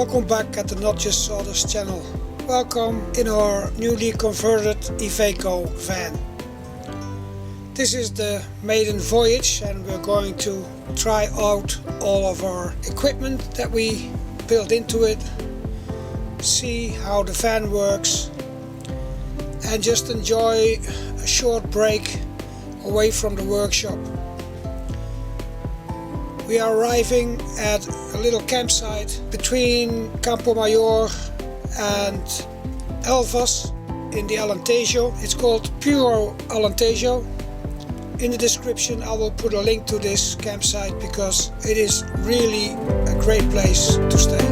Welcome back at the Not Just Sawdust channel. Welcome in our newly converted Iveco van. This is the Maiden Voyage and we're going to try out all of our equipment that we built into it, see how the van works and just enjoy a short break away from the workshop. We are arriving at a little campsite between Campo Major and Elvas in the Alentejo. It's called Puro Alentejo. In the description I will put a link to this campsite because it is really a great place to stay.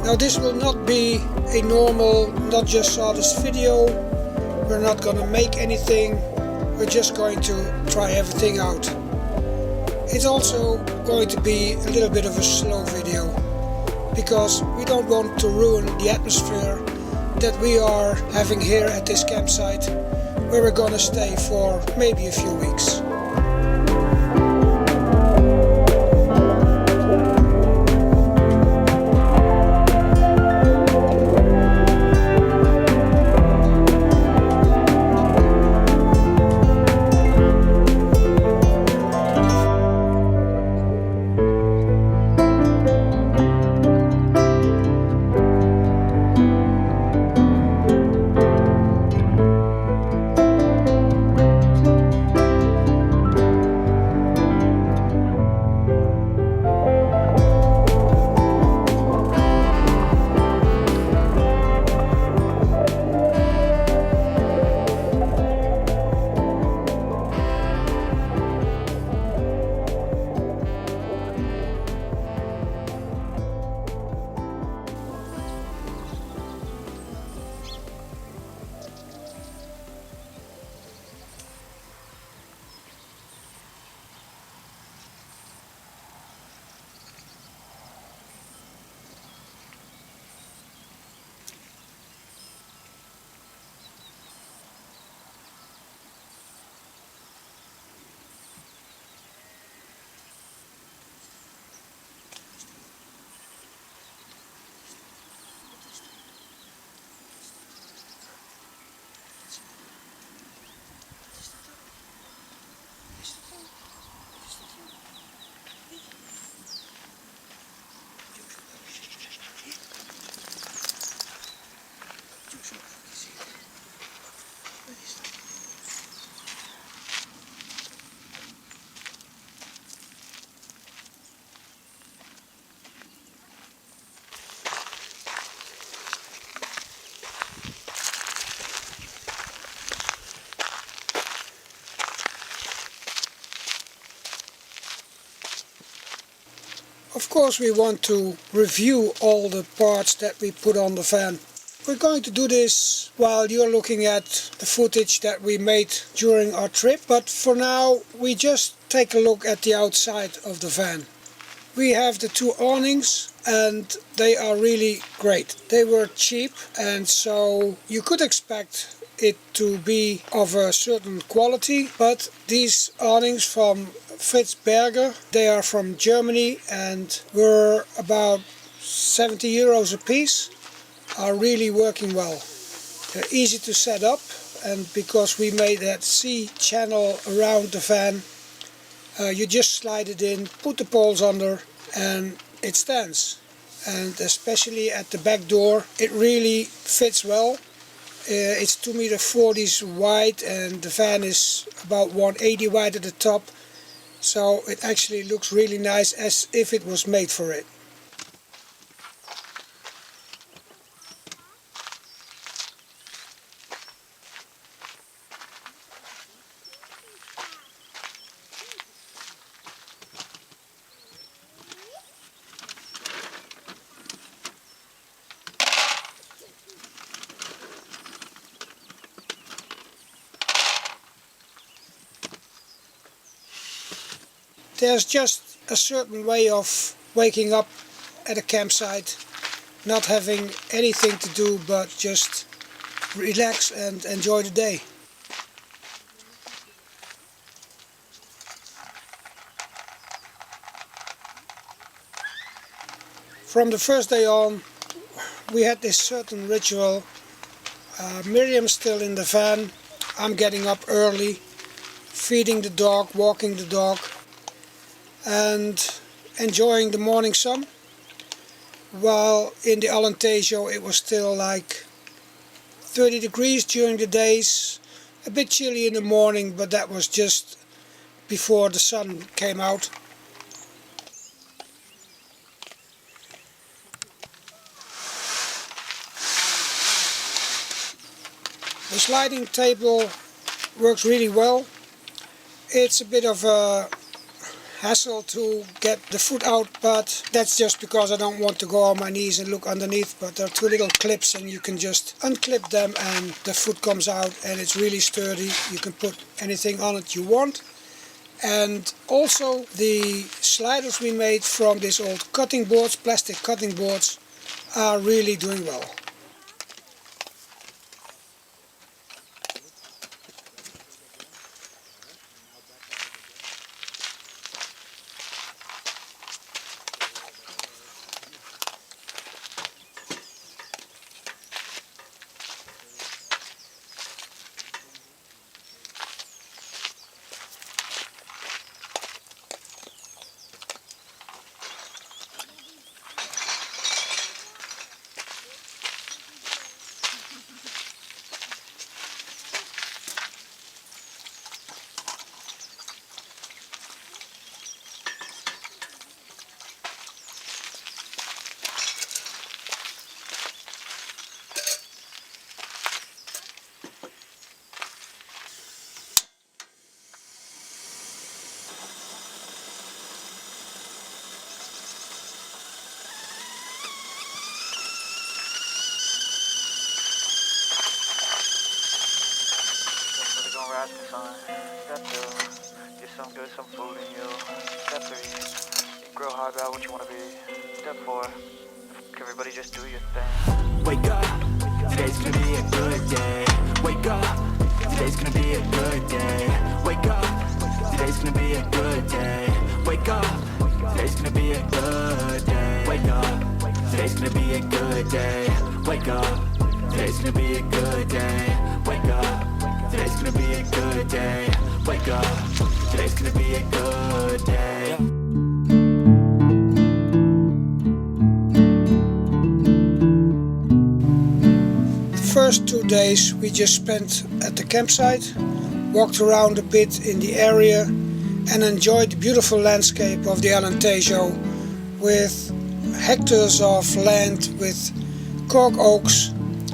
Now this will not be a normal Not Just Sawdust video. We're not going to make anything. We're just going to try everything out. It's also going to be a little bit of a slow video because we don't want to ruin the atmosphere that we are having here at this campsite where we're going to stay for maybe a few weeks. Of course we want to review all the parts that we put on the van. We're going to do this while you're looking at the footage that we made during our trip, but for now we just take a look at the outside of the van. We have the two awnings and they are really great. They were cheap and so you could expect it to be of a certain quality, but these awnings from Fritz Berger, they are from Germany and were about 70 euros a piece, are really working well. They're easy to set up and because we made that C channel around the van, you just slide it in, put the poles under and it stands. And especially at the back door it really fits well. It's 2.40 meters wide and the van is about 180 wide at the top, so it actually looks really nice as if it was made for it. There's just a certain way of waking up at a campsite, not having anything to do but just relax and enjoy the day. From the first day on, we had this certain ritual. Miriam's still in the van. I'm getting up early, feeding the dog, walking the dog, and enjoying the morning sun. While in the Alentejo it was still like 30 degrees during the days, a bit chilly in the morning, but that was just before the sun came out. The sliding table works really well. It's a bit of a hassle to get the foot out, but that's just because I don't want to go on my knees and look underneath. But there are two little clips and you can just unclip them and the foot comes out, and it's really sturdy. You can put anything on it you want. And also the sliders we made from these old cutting boards, plastic cutting boards, are really doing well. Step 2, get some good, some food in you. Step 3, think real hard about what you want to be. Step 4, everybody just do your thing. Wake up, today's gonna be a good day. Wake up, today's gonna be a good day. Wake up, today's gonna be a good day. Wake up, today's gonna be a good day. Wake up, today's gonna be a good day. Wake up, today's gonna be a good day. Wake up. Today's gonna be a good day. Wake up. Today's gonna be a good day. The first 2 days we just spent at the campsite, walked around a bit in the area and enjoyed the beautiful landscape of the Alentejo with hectares of land with cork oaks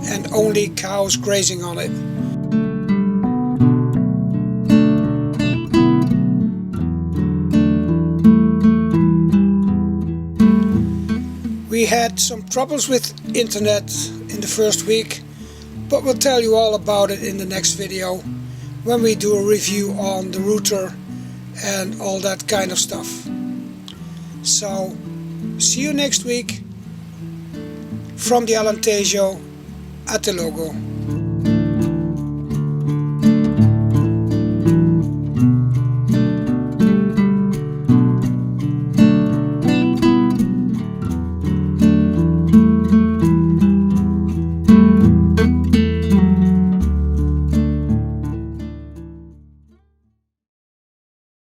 and only cows grazing on it. We had some troubles with internet in the first week, but we'll tell you all about it in the next video when we do a review on the router and all that kind of stuff. So, see you next week from the Alentejo at the logo.